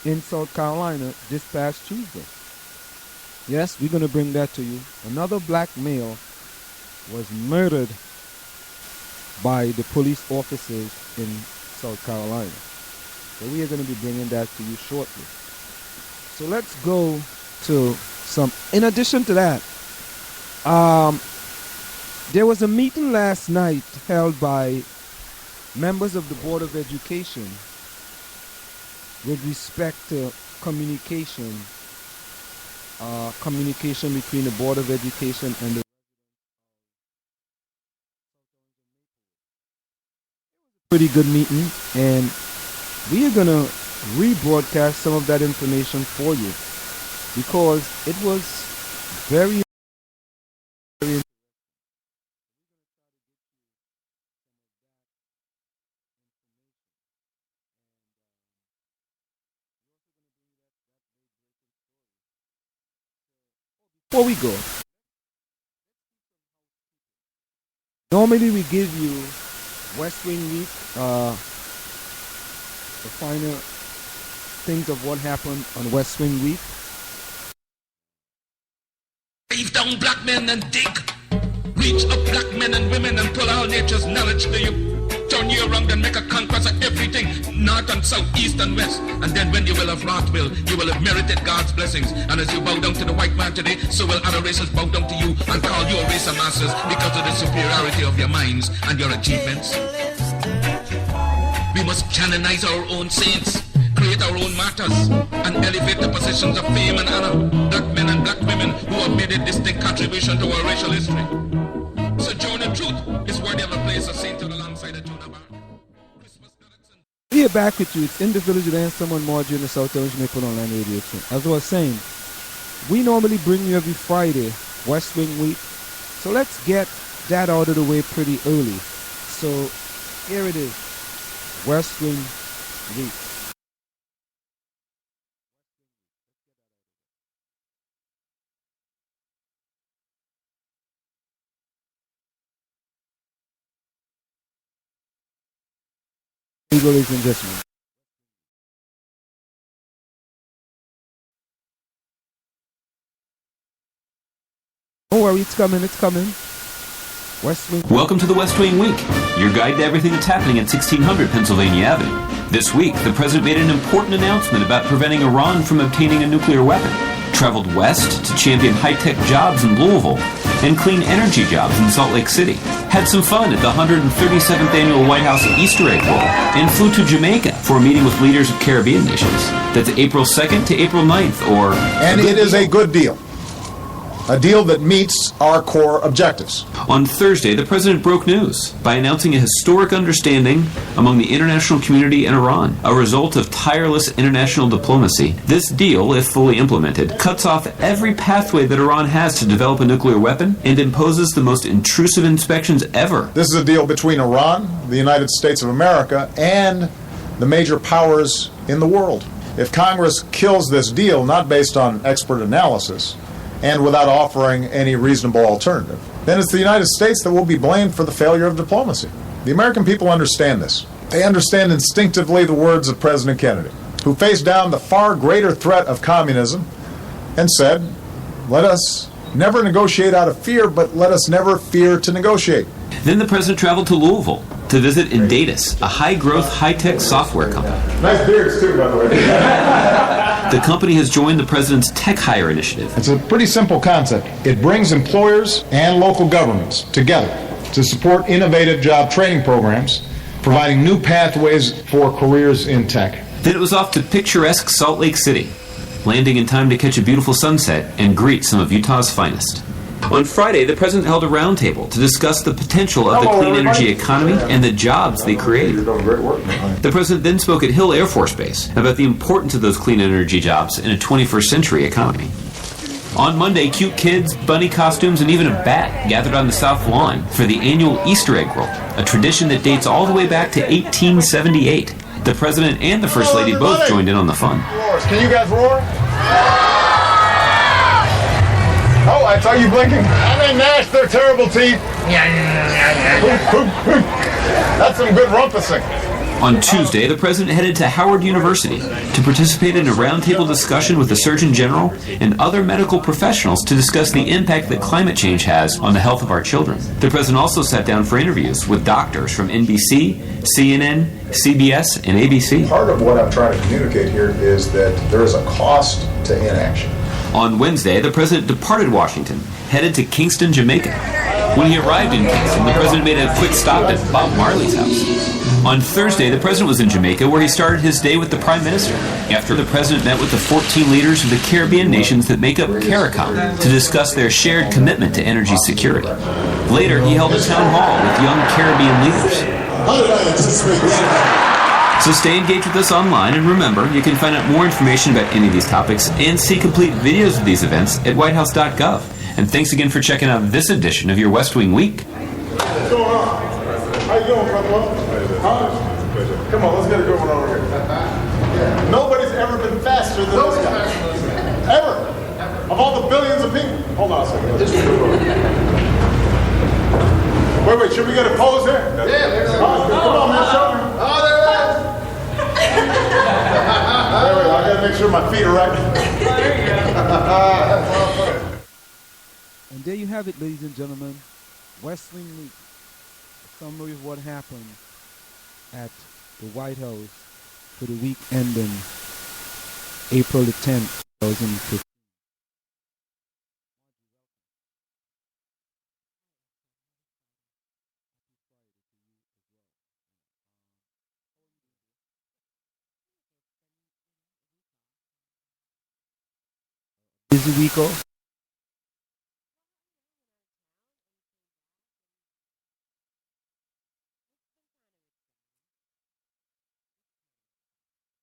in South Carolina this past Tuesday. Yes, we're going to bring that to you. Another black male was murdered by the police officers in South Carolina. So we are going to be bringing that to you shortly. So let's go to some. In addition to that, there was a meeting last night held by members of the Board of Education with respect to communication between the Board of Education and the pretty good meeting, and we are going to rebroadcast some of that information for you because it was very before we go. Normally we give you West Wing Week, the final things of what happened on West Wing Week. Leave down black men and dig. Reach up black men and women and pull all nature's knowledge to you. Turn you around and make a conquest of everything, north and south, east and west. And then when you will have wrought will, you will have merited God's blessings. And as you bow down to the white man today, so will other races bow down to you and call you a race of masters because of the superiority of your minds and your achievements. We must canonize our own saints, create our own martyrs, and elevate the positions of fame and honor. Black men and black women who have made a distinct contribution to our racial history. Sojourner Truth is worthy of a place of sainthood alongside a Jonah Bar. We are back with you. It's in the village with Anselm and Marjorie in the South Orange Maple Online Radio. As I was saying, we normally bring you every Friday West Wing Week. So let's get that out of the way pretty early. So here it is, West Wing Week. Ladies and gentlemen. Don't worry, it's coming, it's coming. West Wing. Welcome to the West Wing Week, your guide to everything that's happening at 1600 Pennsylvania Avenue. This week, the president made an important announcement about preventing Iran from obtaining a nuclear weapon, traveled west to champion high-tech jobs in Louisville and clean energy jobs in Salt Lake City, had some fun at the 137th annual White House Easter egg roll, and flew to Jamaica for a meeting with leaders of Caribbean nations. That's April 2nd to April 9th, or... And it is a good deal. A deal that meets our core objectives. On Thursday, the president broke news by announcing a historic understanding among the international community and Iran, a result of tireless international diplomacy. This deal, if fully implemented, cuts off every pathway that Iran has to develop a nuclear weapon and imposes the most intrusive inspections ever. This is a deal between Iran, the United States of America, and the major powers in the world. If Congress kills this deal, not based on expert analysis, and without offering any reasonable alternative, then it's the United States that will be blamed for the failure of diplomacy. The American people understand this. They understand instinctively the words of President Kennedy, who faced down the far greater threat of communism and said, let us never negotiate out of fear, but let us never fear to negotiate. Then the president traveled to Louisville to visit Indatus, a high-growth, high-tech software company. Nice beards, too, by the way. The company has joined the president's Tech Hire initiative. It's a pretty simple concept. It brings employers and local governments together to support innovative job training programs, providing new pathways for careers in tech. Then it was off to picturesque Salt Lake City, landing in time to catch a beautiful sunset and greet some of Utah's finest. On Friday, the president held a roundtable to discuss the potential of the clean energy economy and the jobs they create. The president then spoke at Hill Air Force Base about the importance of those clean energy jobs in a 21st century economy. On Monday, cute kids, bunny costumes, and even a bat gathered on the South Lawn for the annual Easter egg roll, a tradition that dates all the way back to 1878. The president and the First Lady both joined in on the fun. Can you guys roar? Oh, I saw you blinking. And they gnash their terrible teeth. That's some good rumpusing. On Tuesday, the president headed to Howard University to participate in a roundtable discussion with the Surgeon General and other medical professionals to discuss the impact that climate change has on the health of our children. The president also sat down for interviews with doctors from NBC, CNN, CBS, and ABC. Part of what I'm trying to communicate here is that there is a cost to inaction. On Wednesday, the president departed Washington, headed to Kingston, Jamaica. When he arrived in Kingston, the president made a quick stop at Bob Marley's house. On Thursday, the president was in Jamaica, where he started his day with the prime minister. After the president met with the 14 leaders of the Caribbean nations that make up CARICOM to discuss their shared commitment to energy security. Later, he held a town hall with young Caribbean leaders. So stay engaged with us online, and remember, you can find out more information about any of these topics and see complete videos of these events at whitehouse.gov. And thanks again for checking out this edition of your West Wing Week. What's going on? How you doing, brother? Huh? Come on, let's get a good one over here. Nobody's ever been faster than this guy. Ever. Of all the billions of people. Hold on a second. Wait, should we get a pose here? Yeah. Come on, man, show me. Oh, there it is. There we go. I gotta make sure my feet are right. There you go. And there you have it, ladies and gentlemen. West Wing Week. A summary of what happened at the White House for the week ending April the 10th, 2015. Busy week off.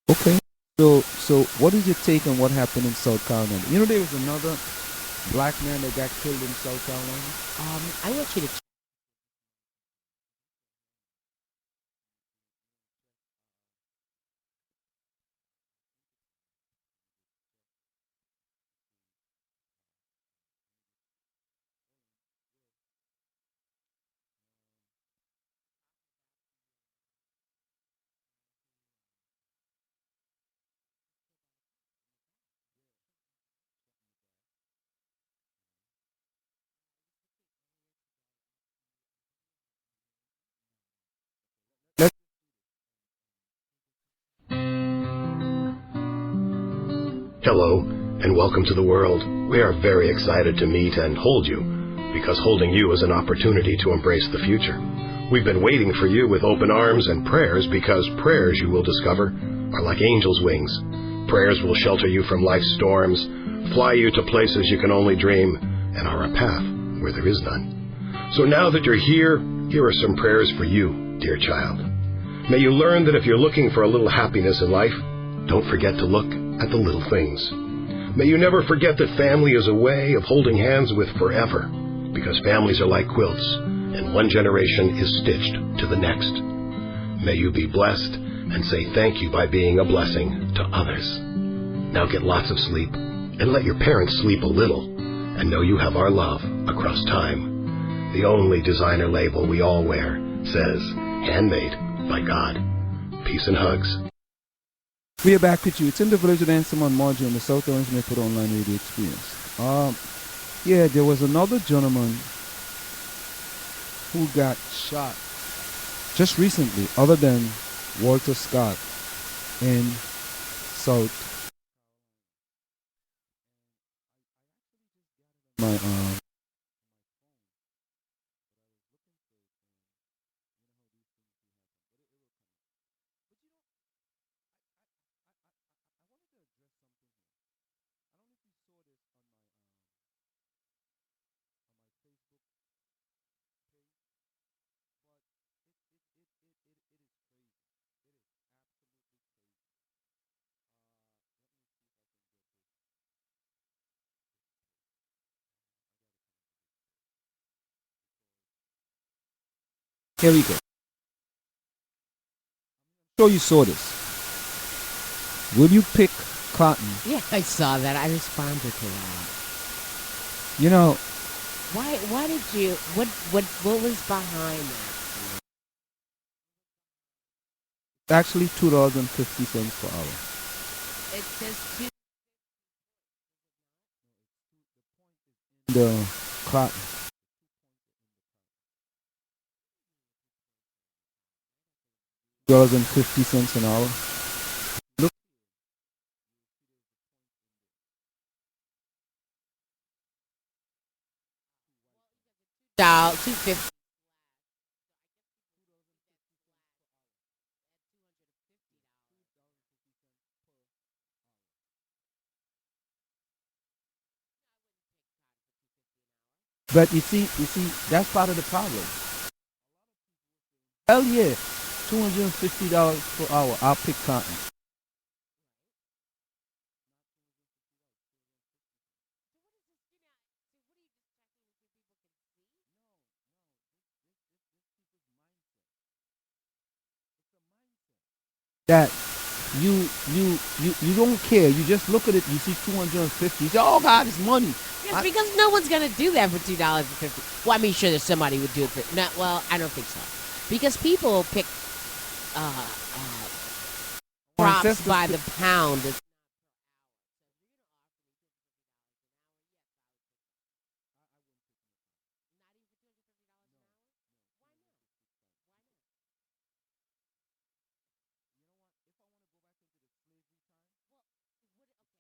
Okay. So what is your take on what happened in South Carolina? You know, there was another black man that got killed in South Carolina. I want you to. Hello, and welcome to the world. We are very excited to meet and hold you, because holding you is an opportunity to embrace the future. We've been waiting for you with open arms and prayers, because prayers, you will discover, are like angels' wings. Prayers will shelter you from life's storms, fly you to places you can only dream, and are a path where there is none. So now that you're here are some prayers for you, dear child. May you learn that if you're looking for a little happiness in life, don't forget to look at the little things. May you never forget that family is a way of holding hands with forever, because families are like quilts, and one generation is stitched to the next. May you be blessed and say thank you by being a blessing to others. Now get lots of sleep, and let your parents sleep a little, and know you have our love across time. The only designer label we all wear says, handmade by God. Peace and hugs. We are back with you. It's in the village of Anselm on Marjorie on the South Orange Method Online Radio Experience. Yeah, there was another gentleman who got shot just recently, other than Walter Scott in South. My Here we go. I'm sure you saw this. Will you pick cotton? Yeah, I saw that. I responded to that. You know, Why did you? What was behind that? Actually, $2.50 per hour. It says two. The cotton. $2.50 an hour. Look, $2.50. but you see, that's part of the problem. Hell yeah, $250 per hour. I'll pick cotton. That you don't care. You just look at it. You see 250. You say, "Oh God, it's money." Yes, because no one's gonna do that for $2.50. Well, I mean, sure, there's somebody who would do it for. No, well, I don't think so, because people pick crops Ancestors by pick- the pound.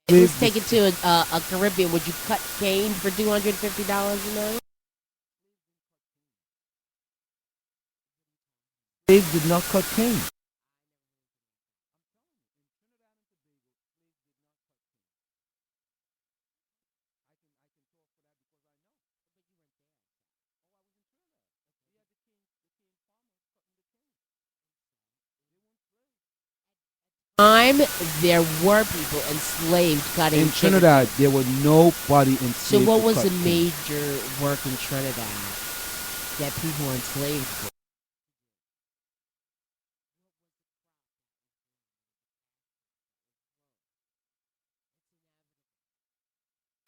Let's take it to a Caribbean. Would you cut cane for $250 an hour? Slaves did not cut cane. Time there were people enslaved cutting In sugar. Trinidad, there were nobody enslaved. So what to was cut the cane. major work in Trinidad that people were enslaved for?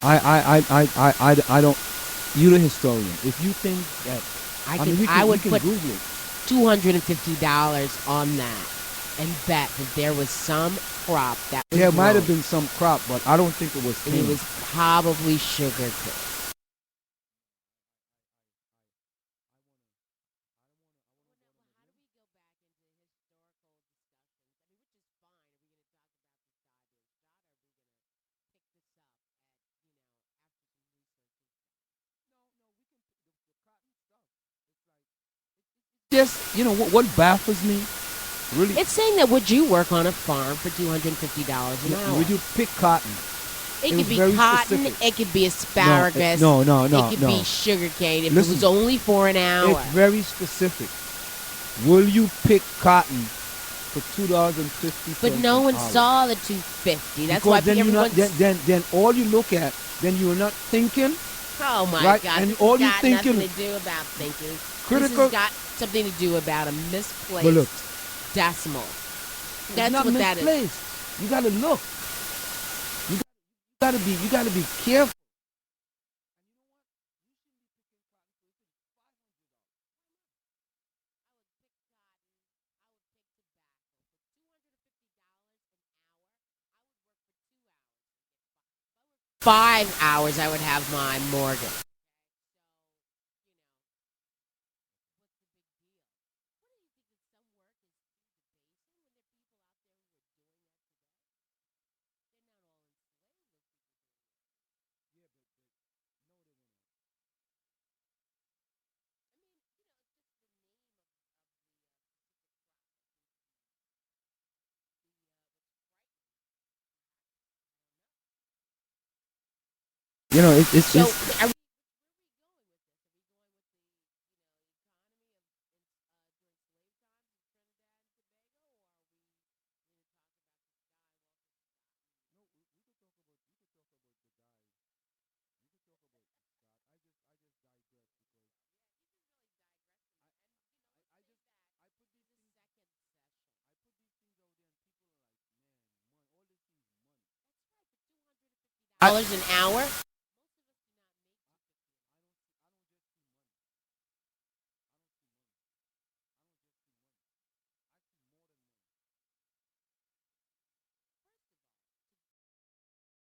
I don't. You're the historian. If you think that, I we would can put Google it. $250 on that and bet that there was some crop that was There might have grown, been some crop, but I don't think it was and cane. it was probably sugar cane. Just what baffles me, really. It's saying that would you work on a farm for $250 an hour? Would you pick cotton? It It could was be very cotton. specific. It could be asparagus. No, It could be sugar cane. If Listen, it was only for an hour. It's very specific. Will you pick cotton for $2.50? But no one an hour? saw the $250. That's Because why then you're not. everyone's. Then all you look at, then you're not thinking. Oh my right, God! and This all has you got thinking- nothing to do about thinking. Critical- This has got something to do about a misplaced But look, decimal. it's That's not what that is. misplaced. You gotta look. You gotta be careful. $5 I would have my mortgage. It's So it's are dollars an hour?